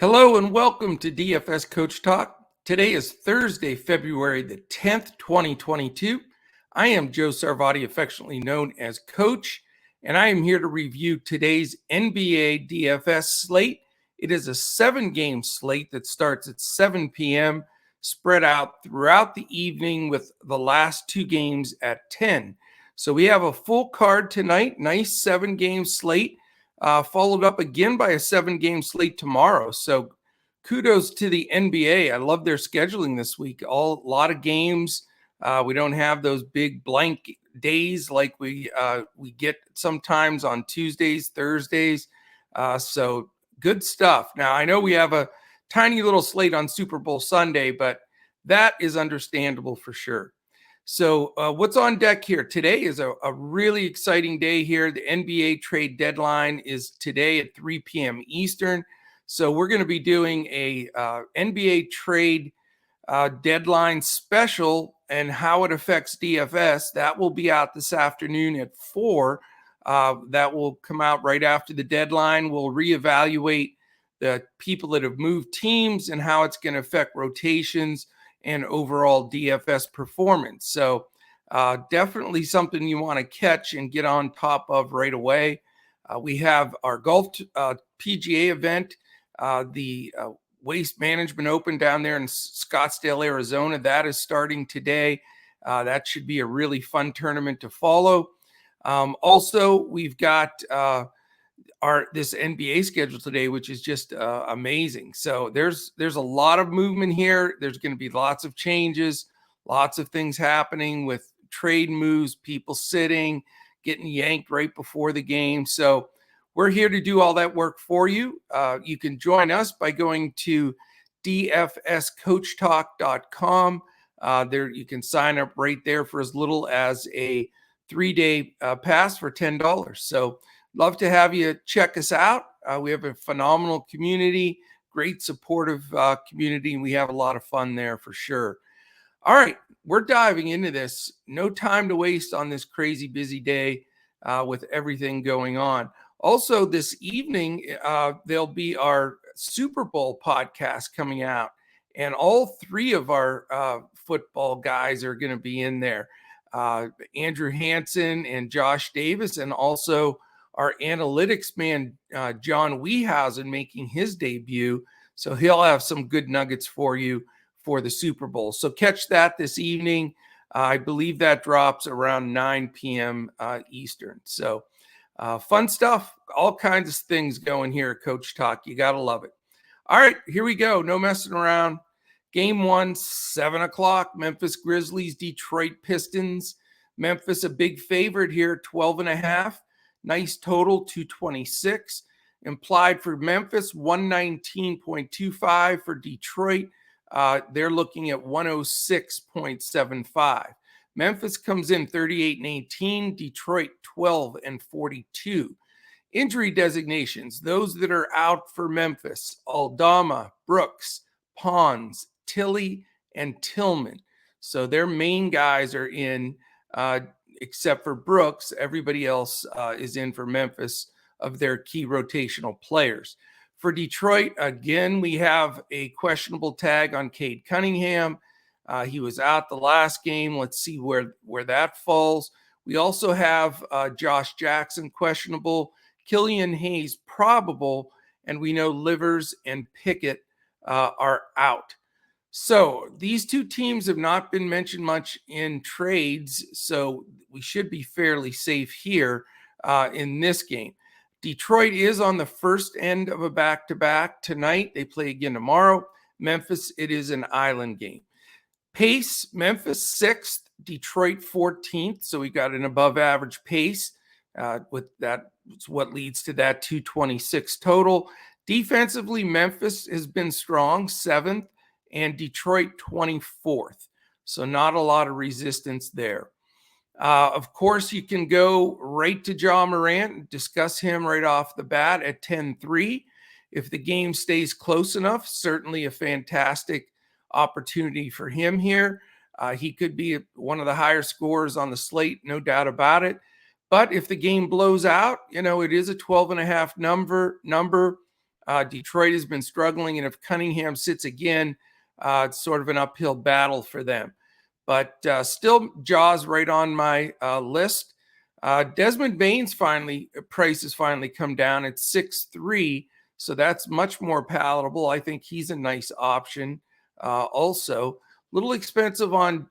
Hello and welcome to DFS Coach Talk. Today is Thursday, February the 10th, 2022. I am Joe Sarvati, affectionately known as Coach, and I am here to review today's NBA DFS slate. It is a 7-game slate that starts at 7 p.m., spread out throughout the evening with the last 2 games at 10. So we have a full card tonight, nice 7-game slate. Followed up again by a 7-game slate tomorrow. So kudos to the NBA. I love their scheduling this week. A lot of games. We don't have those big blank days like we get sometimes on Tuesdays, Thursdays. So good stuff. Now, I know we have a tiny little slate on Super Bowl Sunday, but that is understandable for sure. So what's on deck here? Today is a really exciting day here. The NBA trade deadline is today at 3 p.m. Eastern. So we're going to be doing a NBA trade deadline special and how it affects DFS. That will be out this afternoon at 4. That will come out right after the deadline. We'll reevaluate the people that have moved teams and how it's going to affect rotations and overall DFS performance. So definitely something you want to catch and get on top of right away. We have our golf PGA event, the Waste Management Open down there in Scottsdale, Arizona. That is starting today. That should be a really fun tournament to follow. Also, we've got this NBA schedule today, which is just amazing. So there's a lot of movement here. There's going to be lots of changes, lots of things happening with trade moves, people sitting, getting yanked right before the game. So we're here to do all that work for you. You can join us by going to dfscoachtalk.com. There you can sign up right there for as little as a 3-day pass for $10. So love to have you check us out. We have a phenomenal community, great supportive community, and we have a lot of fun there for sure. All right, we're diving into this. No time to waste on this crazy busy day with everything going on. Also, this evening, there'll be our Super Bowl podcast coming out, and all 3 of our football guys are going to be in there. Andrew Hansen and Josh Davis, and also our analytics man, John Wehausen, making his debut. So he'll have some good nuggets for you for the Super Bowl. So catch that this evening. I believe that drops around 9 p.m. Eastern. So fun stuff. All kinds of things going here at Coach Talk. You got to love it. All right, here we go. No messing around. Game 1, 7 o'clock. Memphis Grizzlies, Detroit Pistons. Memphis a big favorite here, 12.5. Nice total, 226. Implied for Memphis, 119.25. For Detroit, they're looking at 106.75. Memphis comes in 38-18. Detroit 12-42. Injury designations, those that are out for Memphis: Aldama, Brooks, Pons, Tilly, and Tillman. So their main guys are in, except for Brooks. Everybody else is in for Memphis of their key rotational players. For Detroit, again, we have a questionable tag on Cade Cunningham. He was out the last game. Let's see where that falls. We also have Josh Jackson questionable, Killian Hayes probable, and we know Livers and Pickett are out. So these 2 teams have not been mentioned much in trades, so we should be fairly safe here in this game. Detroit is on the first end of a back-to-back tonight. They play again tomorrow. Memphis, it is an island game. Pace, Memphis 6th, Detroit 14th. So we got an above-average pace. With that, it's what leads to that 226 total. Defensively, Memphis has been strong, 7th. And Detroit 24th. So not a lot of resistance there. Of course, you can go right to Ja Morant and discuss him right off the bat at 10-3. If the game stays close enough, certainly a fantastic opportunity for him here. He could be one of the higher scorers on the slate, no doubt about it. But if the game blows out, it is a 12.5 number. Detroit has been struggling, and if Cunningham sits again, it's sort of an uphill battle for them. But still, Jaws right on my list. Desmond Bain's price has finally come down at 6.3, so that's much more palatable. I think he's a nice option. Also, a little expensive on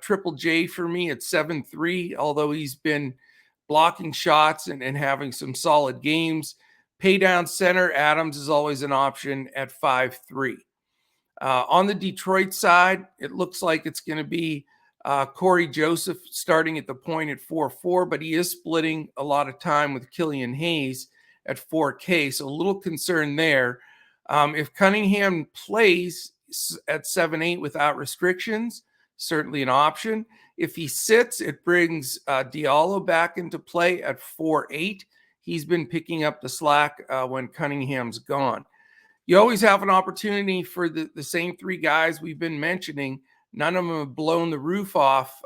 Triple J for me at 7.3, although he's been blocking shots and having some solid games. Pay down center, Adams is always an option at 5.3. On the Detroit side, it looks like it's going to be Corey Joseph starting at the point at 4.4, but he is splitting a lot of time with Killian Hayes at 4K, so a little concern there. If Cunningham plays at 7.8 without restrictions, certainly an option. If he sits, it brings Diallo back into play at 4.8. He's been picking up the slack when Cunningham's gone. You always have an opportunity for the same three guys we've been mentioning. None of them have blown the roof off.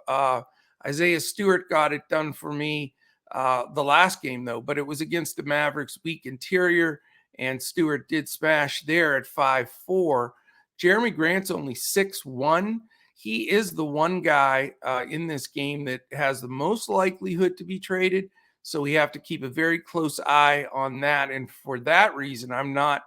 Isaiah Stewart got it done for me the last game, though, but it was against the Mavericks' weak interior, and Stewart did smash there at 5.4. Jeremy Grant's only 6.1. He is the one guy in this game that has the most likelihood to be traded, so we have to keep a very close eye on that, and for that reason, I'm not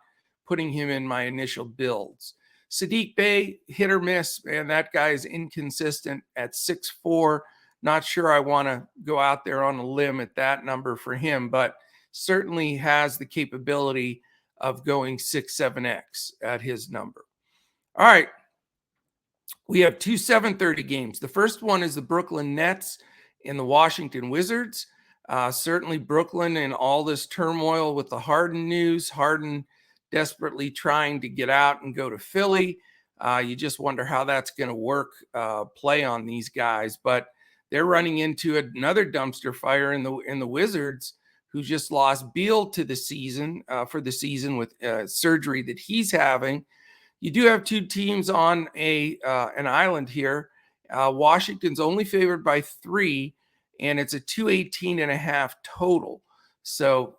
putting him in my initial builds. Sadiq Bey, hit or miss, man, that guy is inconsistent at 6.4. Not sure I want to go out there on a limb at that number for him, but certainly has the capability of going 6-7x at his number. All right, we have two 7:30 games. The first one is the Brooklyn Nets and the Washington Wizards. Certainly Brooklyn and all this turmoil with the Harden news. Harden desperately trying to get out and go to Philly. You just wonder how that's going to work, play on these guys. But they're running into another dumpster fire in the Wizards, who just lost Beal to the season for the season with surgery that he's having. You do have two teams on an island here. Washington's only favored by 3, and it's a 218.5 total. So,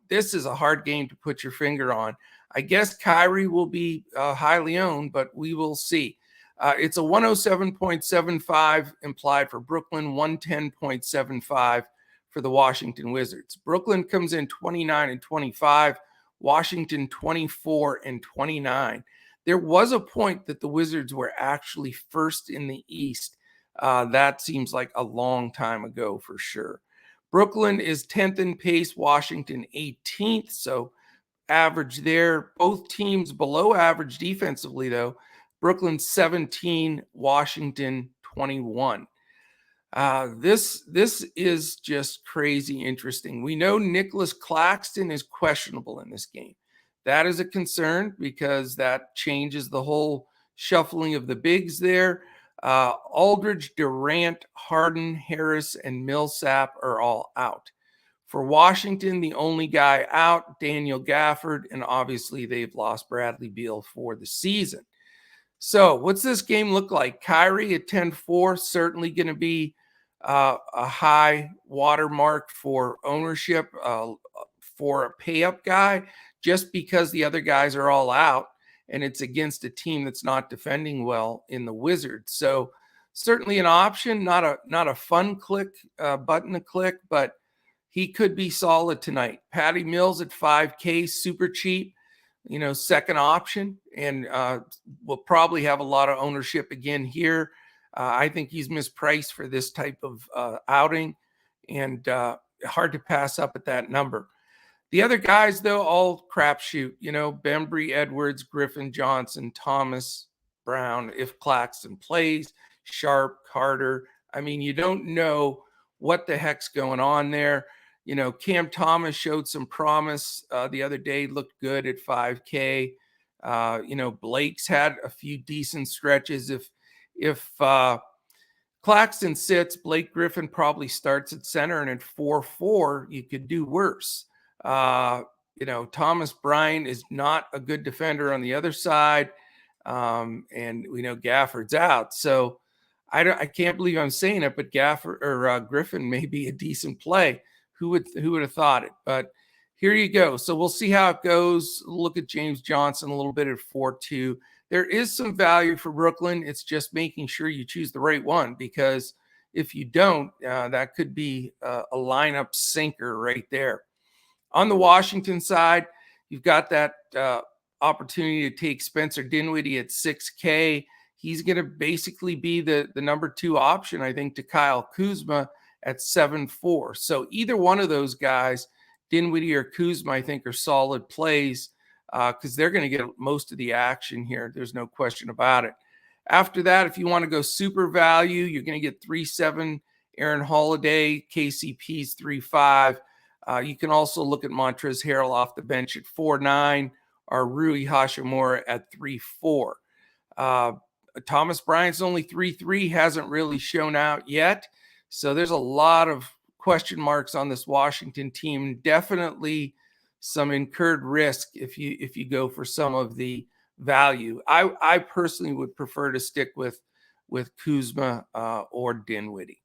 this is a hard game to put your finger on. I guess Kyrie will be highly owned, but we will see. It's a 107.75 implied for Brooklyn, 110.75 for the Washington Wizards. Brooklyn comes in 29-25, Washington 24-29. There was a point that the Wizards were actually first in the East. That seems like a long time ago for sure. Brooklyn is 10th in pace, Washington 18th, so average there. Both teams below average defensively, though. Brooklyn 17, Washington 21. This is just crazy interesting. We know Nicholas Claxton is questionable in this game. That is a concern because that changes the whole shuffling of the bigs there. Aldridge, Durant, Harden, Harris, and Millsap are all out. For Washington, the only guy out, Daniel Gafford, and obviously they've lost Bradley Beal for the season. So what's this game look like? Kyrie at 10-4, certainly going to be a high watermark for ownership for a pay-up guy, just because the other guys are all out. And it's against a team that's not defending well in the Wizards. So certainly an option, not a fun button to click, but he could be solid tonight. Patty Mills at 5K, super cheap, second option, and will probably have a lot of ownership again here. I think he's mispriced for this type of outing, and hard to pass up at that number. The other guys, though, all crapshoot. Bembry, Edwards, Griffin, Johnson, Thomas, Brown, if Claxton plays, Sharp, Carter. I mean, you don't know what the heck's going on there. Cam Thomas showed some promise the other day, looked good at 5K. Blake's had a few decent stretches. If Claxton sits, Blake Griffin probably starts at center, and at 4-4, you could do worse. Thomas Bryant is not a good defender on the other side. And we know Gafford's out. So I can't believe I'm saying it, but Griffin may be a decent play. Who would have thought it? But here you go. So we'll see how it goes. Look at James Johnson a little bit at 4-2. There is some value for Brooklyn. It's just making sure you choose the right one, because if you don't, that could be a lineup sinker right there. On the Washington side, you've got that opportunity to take Spencer Dinwiddie at 6K. He's going to basically be the number 2 option, I think, to Kyle Kuzma at 7-4. So either one of those guys, Dinwiddie or Kuzma, I think are solid plays because they're going to get most of the action here. There's no question about it. After that, if you want to go super value, you're going to get 3-7 Aaron Holiday, KCP's 3-5. You can also look at Montrezl Harrell off the bench at 4-9, or Rui Hachimura at 3-4. Thomas Bryant's only 3-3, hasn't really shown out yet. So there's a lot of question marks on this Washington team. Definitely some incurred risk if you go for some of the value. I personally would prefer to stick with Kuzma or Dinwiddie.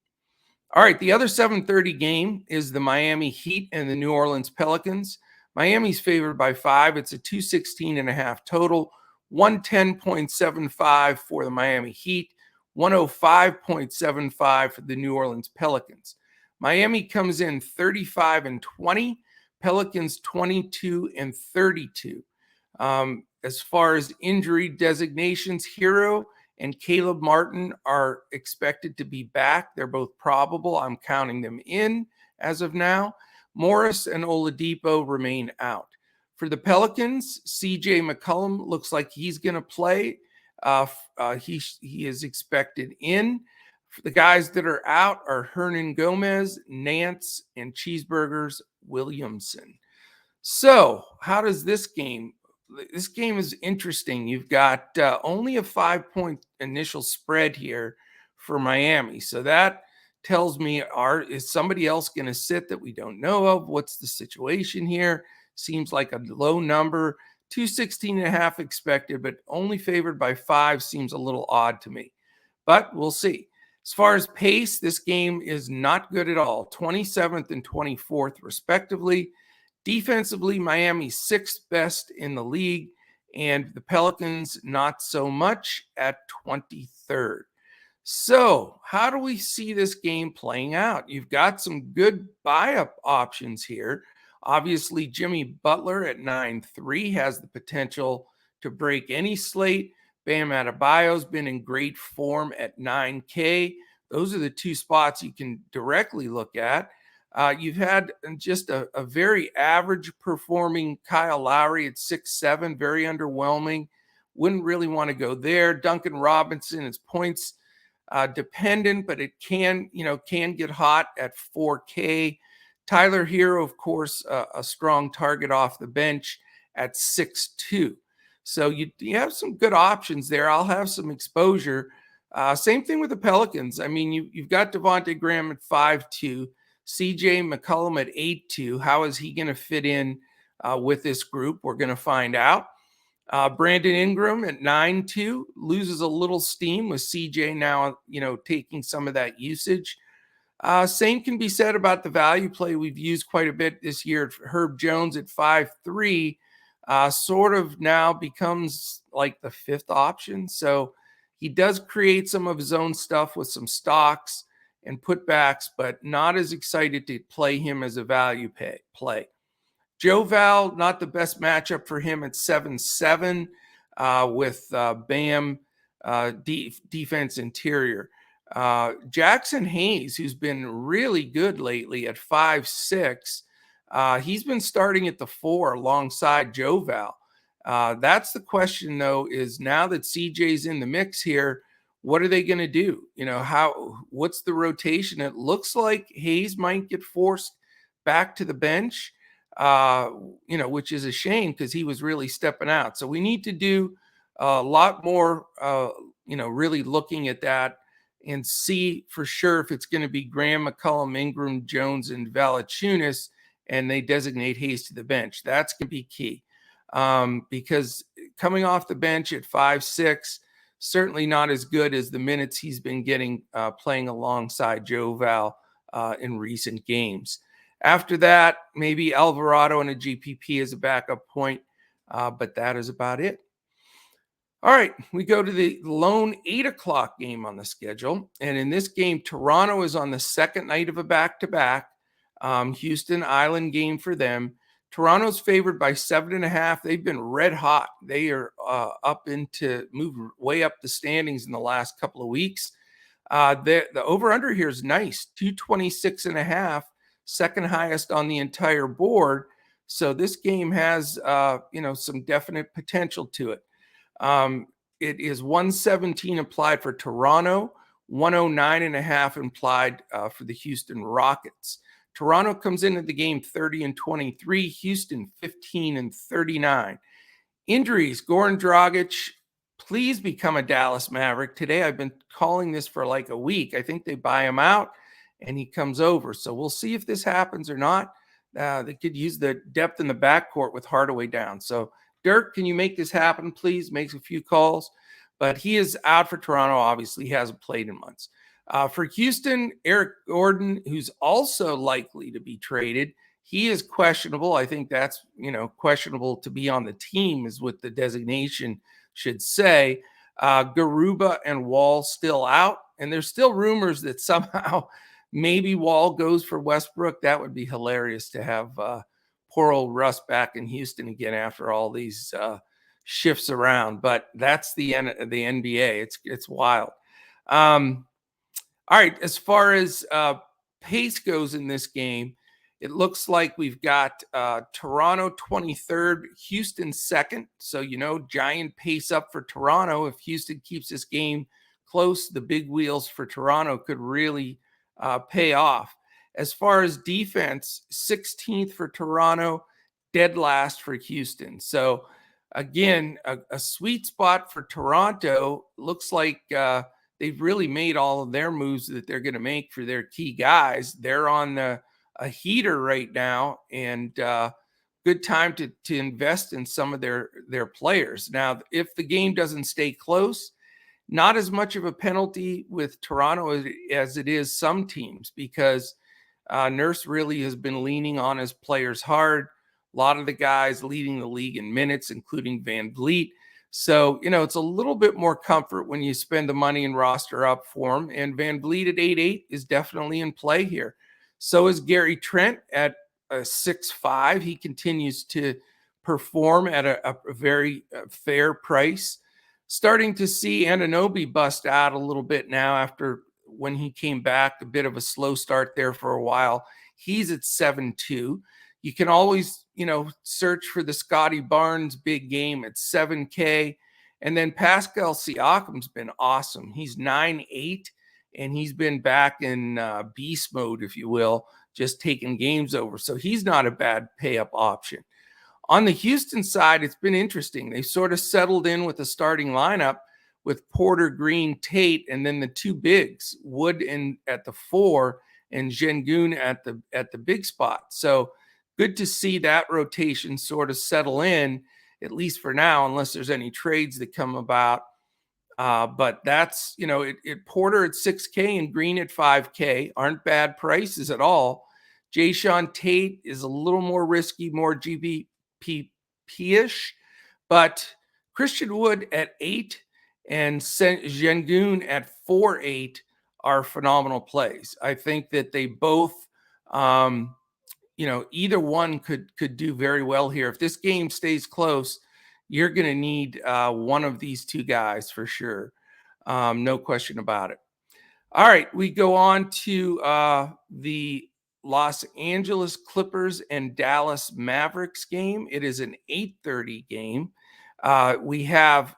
All right, the other 7:30 game is the Miami Heat and the New Orleans Pelicans. Miami's favored by 5. It's a 216.5 total, 110.75 for the Miami Heat, 105.75 for the New Orleans Pelicans. Miami comes in 35-20, Pelicans 22-32. As far as injury designations, Hero and Caleb Martin are expected to be back. They're both probable. I'm counting them in as of now. Morris and Oladipo remain out. For the Pelicans, CJ McCollum looks like he's going to play. He is expected in. For the guys that are out are Hernan Gomez, Nance, and Cheeseburgers Williamson. So how does this game? This game is interesting. You've got only a 5-point initial spread here for Miami. So that tells me, is somebody else going to sit that we don't know of? What's the situation here? Seems like a low number. 216.5 expected, but only favored by 5 seems a little odd to me. But we'll see. As far as pace, this game is not good at all. 27th and 24th, respectively. Defensively, Miami's 6th best in the league, and the Pelicans not so much at 23rd. So how do we see this game playing out? You've got some good buy-up options here. Obviously, Jimmy Butler at 9-3 has the potential to break any slate. Bam Adebayo's been in great form at 9K. Those are the 2 spots you can directly look at. You've had just a very average performing Kyle Lowry at 6'7", very underwhelming. Wouldn't really want to go there. Duncan Robinson is points dependent, but it can get hot at 4K. Tyler Hero, of course, a strong target off the bench at 6'2". So you have some good options there. I'll have some exposure. Same thing with the Pelicans. I mean, you've got Devontae Graham at 5'2". CJ McCollum at 8-2. How is he going to fit in with this group? We're going to find out. Brandon Ingram at 9-2 loses a little steam with CJ now, taking some of that usage. Same can be said about the value play we've used quite a bit this year. Herb Jones at 5-3 sort of now becomes like the 5th option. So he does create some of his own stuff with some stocks and putbacks, but not as excited to play him as a value play. Joe Val, not the best matchup for him at 7-7 with Bam defense interior. Jackson Hayes, who's been really good lately at 5'6", he's been starting at the 4 alongside Joe Val. That's the question, though, is now that CJ's in the mix here, what are they going to do? What's the rotation? It looks like Hayes might get forced back to the bench, which is a shame because he was really stepping out. So we need to do a lot more, really looking at that and see for sure if it's going to be Graham, McCollum, Ingram, Jones, and Valanciunas, and they designate Hayes to the bench. That's going to be key because coming off the bench at 5'6", certainly not as good as the minutes he's been getting playing alongside Joe Val in recent games. After that, maybe Alvarado and a GPP as a backup point, but that is about it. All right, we go to the lone 8 o'clock game on the schedule. And in this game, Toronto is on the second night of a back-to-back. Houston Island game for them. Toronto's favored by 7.5. They've been red hot. They are moved way up the standings in the last couple of weeks. The over-under here is nice, 226.5, second highest on the entire board. So this game has some definite potential to it. It is 117 applied for Toronto, 109.5 implied for the Houston Rockets. Toronto comes into the game 30-23, Houston 15-39. Injuries, Goran Dragic, please become a Dallas Maverick. Today, I've been calling this for like a week. I think they buy him out and he comes over. So we'll see if this happens or not. They could use the depth in the backcourt with Hardaway down. So Dirk, can you make this happen, please? Makes a few calls. But he is out for Toronto, obviously. He hasn't played in months. For Houston, Eric Gordon, who's also likely to be traded, he is questionable. I think that's, questionable to be on the team is what the designation should say. Garuba and Wall still out. And there's still rumors that somehow maybe Wall goes for Westbrook. That would be hilarious to have poor old Russ back in Houston again after all these shifts around. But that's the NBA. It's wild. All right, as far as pace goes in this game, it looks like we've got Toronto 23rd, Houston 2nd. So, giant pace up for Toronto. If Houston keeps this game close, the big wheels for Toronto could really pay off. As far as defense, 16th for Toronto, dead last for Houston. So, again, a sweet spot for Toronto. Looks like they've really made all of their moves that they're going to make for their key guys. They're on a heater right now, and good time to invest in some of their players. Now, if the game doesn't stay close, not as much of a penalty with Toronto as it is some teams, because Nurse really has been leaning on his players hard. A lot of the guys leading the league in minutes, including Van Vliet. So, it's a little bit more comfort when you spend the money and roster up for him. And Van Vliet at 8.8 is definitely in play here. So is Gary Trent at 6.5. He continues to perform at a very fair price. Starting to see Anunoby bust out a little bit now after when he came back, a bit of a slow start there for a while. He's at 7.2. You can always, search for the Scotty Barnes big game at 7K. And then Pascal Siakam's been awesome. He's 9.8, and he's been back in beast mode, if you will, just taking games over. So he's not a bad pay-up option. On the Houston side, it's been interesting. They sort of settled in with a starting lineup with Porter, Green, Tate, and then the two bigs, Wood at the 4 and Şengün at the big spot. So good to see that rotation sort of settle in, at least for now, unless there's any trades that come about. But that's, Porter at 6K and Green at 5K aren't bad prices at all. Jayshawn Tate is a little more risky, more GBP-ish, but Christian Wood at 8 and Şengün at 4.8 are phenomenal plays. I think that they both, either one could do very well here. If this game stays close, you're going to need one of these two guys for sure. No question about it. All right, we go on to the Los Angeles Clippers and Dallas Mavericks game. It is an 8:30 game. We have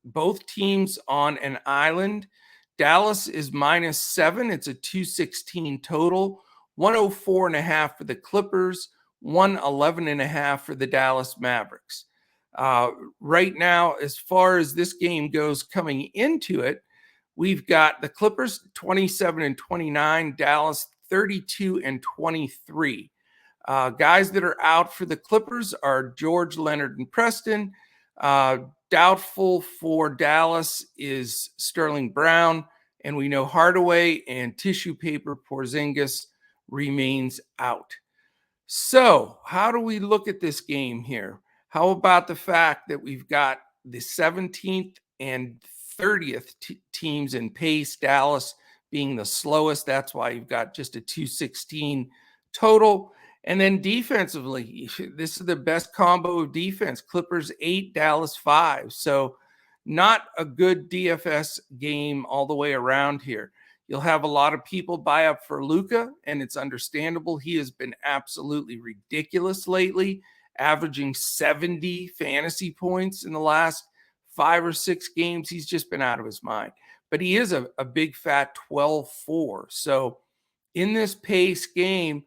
both teams on an island. Dallas is -7. It's a 216 total. 104.5 for the Clippers, 111.5 for the Dallas Mavericks. Right now, as far as this game goes coming into it, we've got the Clippers 27-29, Dallas 32-23. Guys that are out for the Clippers are George, Leonard, and Preston. Doubtful for Dallas is Sterling Brown, and we know Hardaway and tissue paper Porzingis remains out. So how do we look at this game here? How about the fact that we've got the 17th and 30th teams in pace, Dallas being the slowest. That's why you've got just a 216 total. And then defensively, this is the best combo of defense. Clippers 8, Dallas 5. So not a good DFS game all the way around here. You'll have a lot of people buy up for Luka, and it's understandable. He has been absolutely ridiculous lately, averaging 70 fantasy points in the last 5 or 6 games. He's just been out of his mind. But he is a big fat 12-4. So in this pace game,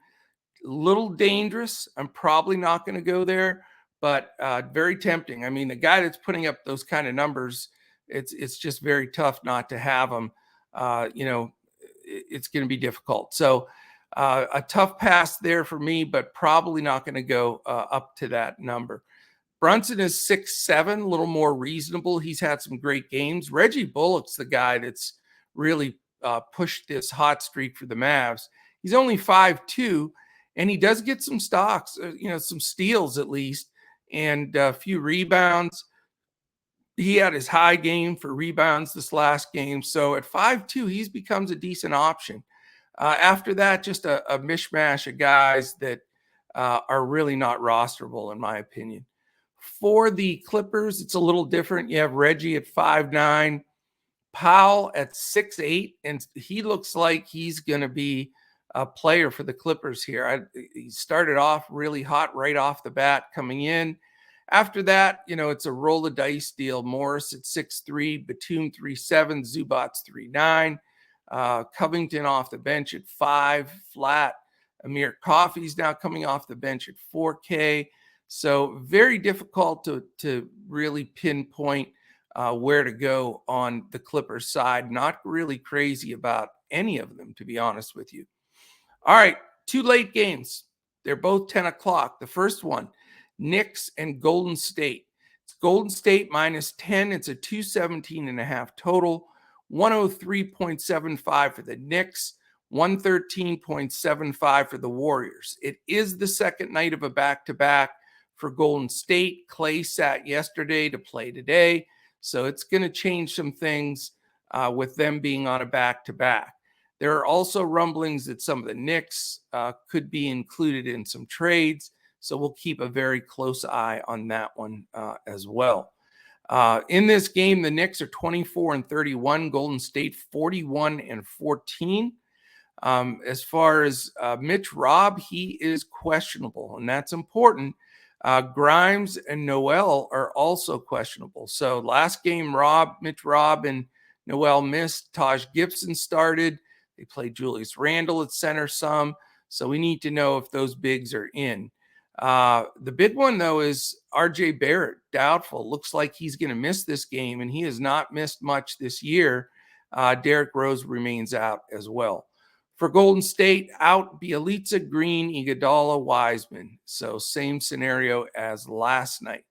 a little dangerous. I'm probably not going to go there, but very tempting. I mean, the guy that's putting up those kind of numbers, it's just very tough not to have him. It's going to be difficult. So a tough pass there for me, but probably not going to go up to that number. Brunson is 6'7", a little more reasonable. He's had some great games. Reggie Bullock's the guy that's really pushed this hot streak for the Mavs. He's only 5'2", and he does get some stocks, some steals at least, and a few rebounds. He had his high game for rebounds this last game. So at 5'2", he becomes a decent option. After that, just a mishmash of guys that are really not rosterable, in my opinion. For the Clippers, it's a little different. You have Reggie at 5'9", Powell at 6'8", and he looks like he's going to be a player for the Clippers here. He started off really hot right off the bat coming in. After that, it's a roll of dice deal. Morris at 6'3", Batum 3'7", Zubats 3'9", Covington off the bench at 5 flat. Amir Coffey's now coming off the bench at 4K. So very difficult to really pinpoint where to go on the Clippers side. Not really crazy about any of them, to be honest with you. All right, 2 late games. They're both 10 o'clock. The first one, Knicks and Golden State. It's Golden State minus 10. It's a 217.5 total. 103.75 for the Knicks. 113.75 for the Warriors. It is the second night of a back-to-back for Golden State. Clay sat yesterday to play today, so it's going to change some things with them being on a back-to-back. There are also rumblings that some of the Knicks could be included in some trades, so we'll keep a very close eye on that one as well. In this game, the Knicks are 24-31, Golden State 41-14. As far as Mitch Robb, he is questionable, and that's important. Grimes and Noel are also questionable. So last game, Mitch Robb and Noel missed. Taj Gibson started. They played Julius Randle at center some. So we need to know if those bigs are in. The big one, though, is RJ Barrett, doubtful. Looks like he's going to miss this game, and he has not missed much this year. Derrick Rose remains out as well. For Golden State, out Bjelica, Green, Iguodala, Wiseman. So same scenario as last night.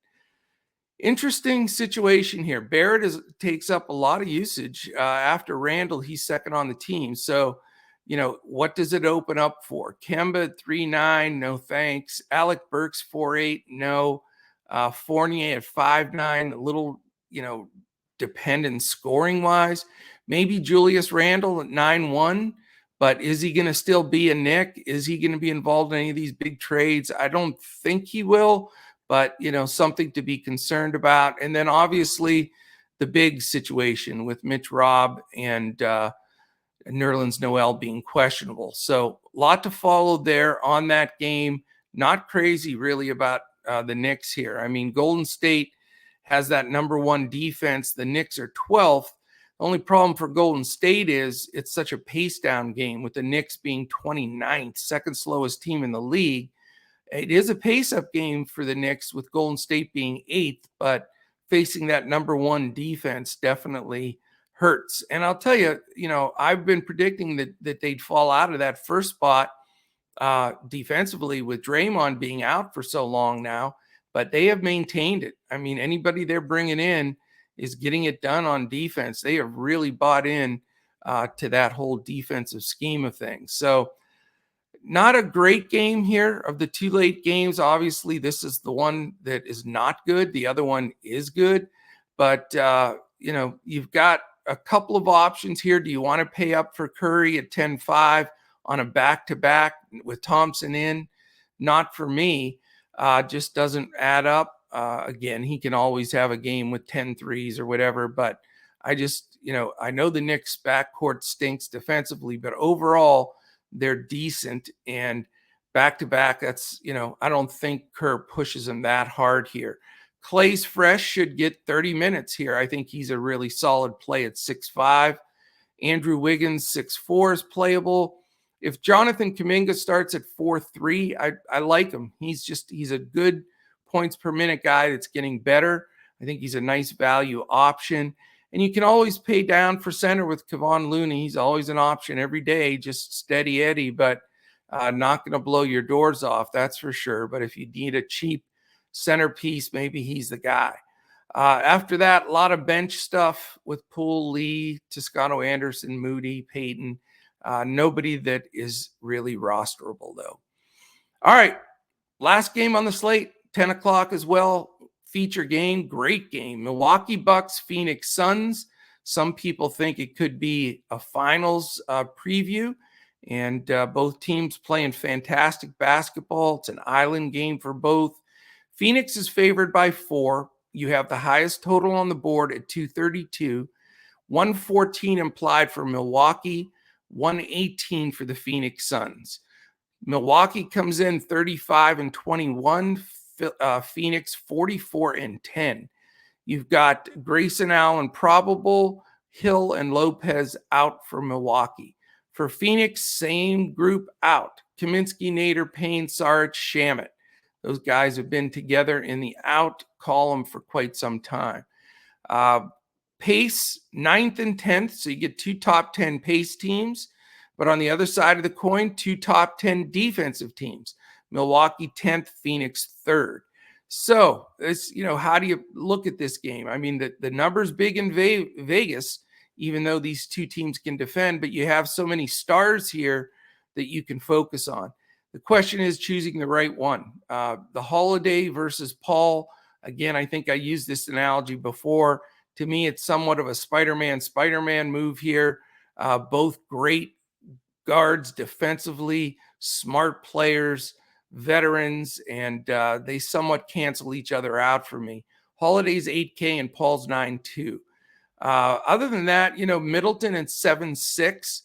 Interesting situation here. Barrett takes up a lot of usage. After Randall, he's second on the team. So, what does it open up for? Kemba at 3'9", no thanks. Alec Burks 4'8", no. Fournier at 5'9", a little, dependent scoring-wise. Maybe Julius Randle at 9'1", but is he going to still be a Knick? Is he going to be involved in any of these big trades? I don't think he will, but, something to be concerned about. And then obviously the big situation with Mitch Robb and Nerlens Noel being questionable. So a lot to follow there on that game. Not crazy really about the Knicks here. I mean, Golden State has that number 1 defense. The Knicks are 12th. The only problem for Golden State is it's such a pace down game, with the Knicks being 29th, second slowest team in the league. It is a pace up game for the Knicks, with Golden State being 8th, but facing that number 1 defense definitely hurts. And I'll tell you, I've been predicting that they'd fall out of that first spot defensively with Draymond being out for so long now, but they have maintained it. I mean, anybody they're bringing in is getting it done on defense. They have really bought in to that whole defensive scheme of things. So not a great game here of the two late games. Obviously, this is the one that is not good. The other one is good. But, you've got a couple of options here. Do you want to pay up for Curry at 10-5 on a back-to-back with Thompson in? Not for me. Just doesn't add up. Again, he can always have a game with 10 threes or whatever. But I just, I know the Knicks backcourt stinks defensively, but overall, they're decent. And back-to-back, that's, I don't think Kerr pushes him that hard here. Clay's fresh, should get 30 minutes here. I think he's a really solid play at 6'5". Andrew Wiggins, 6'4", is playable. If Jonathan Kuminga starts at 4'3", I like him. He's a good points per minute guy that's getting better. I think he's a nice value option. And you can always pay down for center with Kevon Looney. He's always an option every day, just steady Eddie, but not going to blow your doors off, that's for sure. But if you need a cheap centerpiece, maybe he's the guy. After that, a lot of bench stuff with Poole, Lee, Toscano Anderson, Moody, Payton. Nobody that is really rosterable, though. All right, last game on the slate, 10 o'clock as well. Feature game, great game. Milwaukee Bucks, Phoenix Suns. Some people think it could be a finals preview, and both teams playing fantastic basketball. It's an island game for both. Phoenix is favored by 4. You have the highest total on the board at 232. 114 implied for Milwaukee, 118 for the Phoenix Suns. Milwaukee comes in 35-21. Phoenix 44-10. You've got Grayson Allen probable, Hill and Lopez out for Milwaukee. For Phoenix, same group out. Kaminsky, Nader, Payne, Saric, Shamet. Those guys have been together in the out column for quite some time. Pace, 9th and 10th, so you get 2 top 10 pace teams. But on the other side of the coin, 2 top 10 defensive teams. Milwaukee 10th, Phoenix 3rd. So, it's, how do you look at this game? I mean, the number's big in Vegas, even though these two teams can defend, but you have so many stars here that you can focus on. The question is choosing the right one. The Holiday versus Paul. Again, I think I used this analogy before. To me, it's somewhat of a Spider-Man move here. Both great guards defensively, smart players, veterans, and they somewhat cancel each other out for me. Holiday's 8K and Paul's 9.2. Other than that, Middleton at 7.6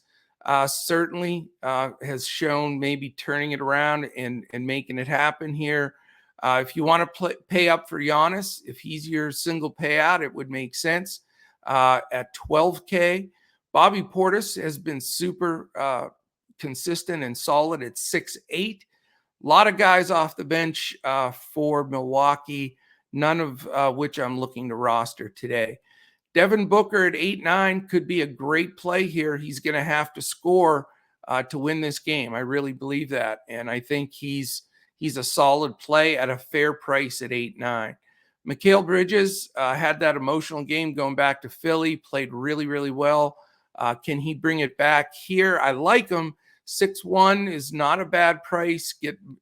certainly has shown maybe turning it around and making it happen here. If you want to pay up for Giannis, if he's your single payout, it would make sense at 12K. Bobby Portis has been super consistent and solid at 6.8. A lot of guys off the bench for Milwaukee, none of which I'm looking to roster today. Devin Booker at 8.9 could be a great play here. He's going to have to score to win this game. I really believe that. And I think he's a solid play at a fair price at 8.9. Mikal Bridges had that emotional game going back to Philly, played really, really well. Can he bring it back here? I like him. 6.1 is not a bad price.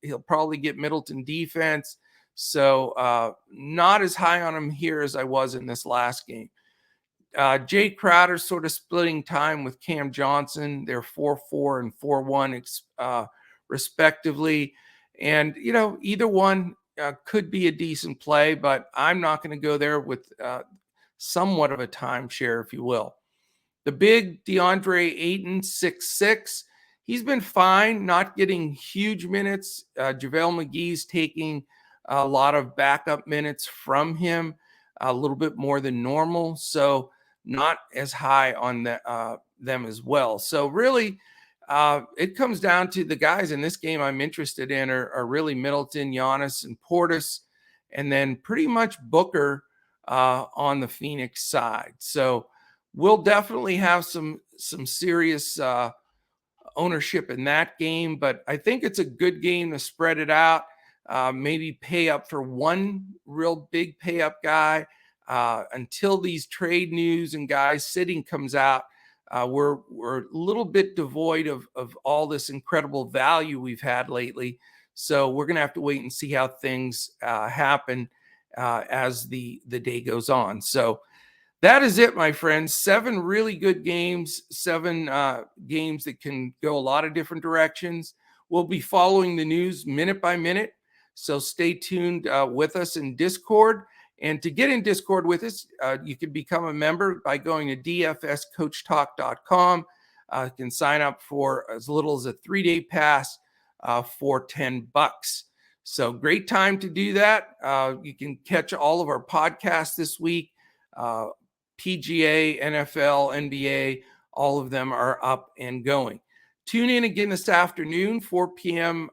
He'll probably get Middleton defense. So not as high on him here as I was in this last game. Jay Crowder sort of splitting time with Cam Johnson. They're 4-4 and 4-1 respectively. And, either one could be a decent play, but I'm not going to go there with somewhat of a timeshare, if you will. The big DeAndre Ayton, 6'6". He's been fine, not getting huge minutes. JaVale McGee's taking a lot of backup minutes from him, a little bit more than normal. So not as high on them as well. So really, it comes down to the guys in this game I'm interested in are really Middleton, Giannis, and Portis, and then pretty much Booker on the Phoenix side. So we'll definitely have some serious ownership in that game, but I think it's a good game to spread it out. Maybe pay up for one real big pay up guy until these trade news and guys sitting comes out. We're a little bit devoid of all this incredible value we've had lately. So we're going to have to wait and see how things happen as the day goes on. So that is it, my friends. 7 really good games, 7 games that can go a lot of different directions. We'll be following the news minute by minute. So stay tuned with us in Discord. And to get in Discord with us, you can become a member by going to dfscoachtalk.com. You can sign up for as little as a 3-day pass for $10. So great time to do that. You can catch all of our podcasts this week. PGA, NFL, NBA, all of them are up and going. Tune in again this afternoon, 4 p.m.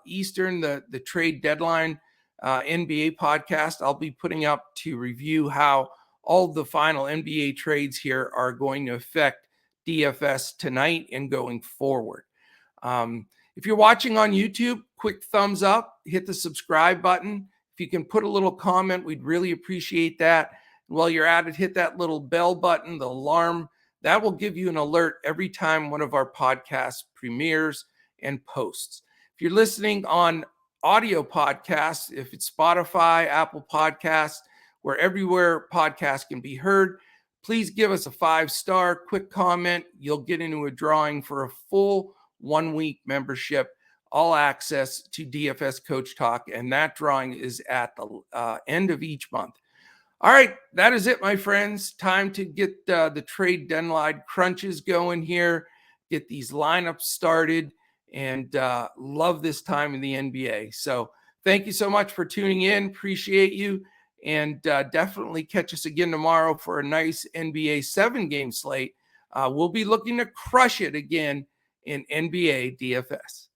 Eastern, the trade deadline NBA podcast I'll be putting up to review how all the final NBA trades here are going to affect DFS tonight and going forward. If you're watching on YouTube, quick thumbs up, hit the subscribe button. If you can put a little comment, we'd really appreciate that. While you're at it, hit that little bell button, the alarm. That will give you an alert every time one of our podcasts premieres and posts. If you're listening on audio podcasts, if it's Spotify, Apple Podcasts, where everywhere podcasts can be heard, please give us a 5-star, quick comment. You'll get into a drawing for a full 1-week membership, all access to DFS Coach Talk, and that drawing is at the end of each month. All right, that is it, my friends. Time to get the trade deadline crunches going here, get these lineups started, and love this time in the NBA. So thank you so much for tuning in. Appreciate you. And definitely catch us again tomorrow for a nice NBA 7-game slate. We'll be looking to crush it again in NBA DFS.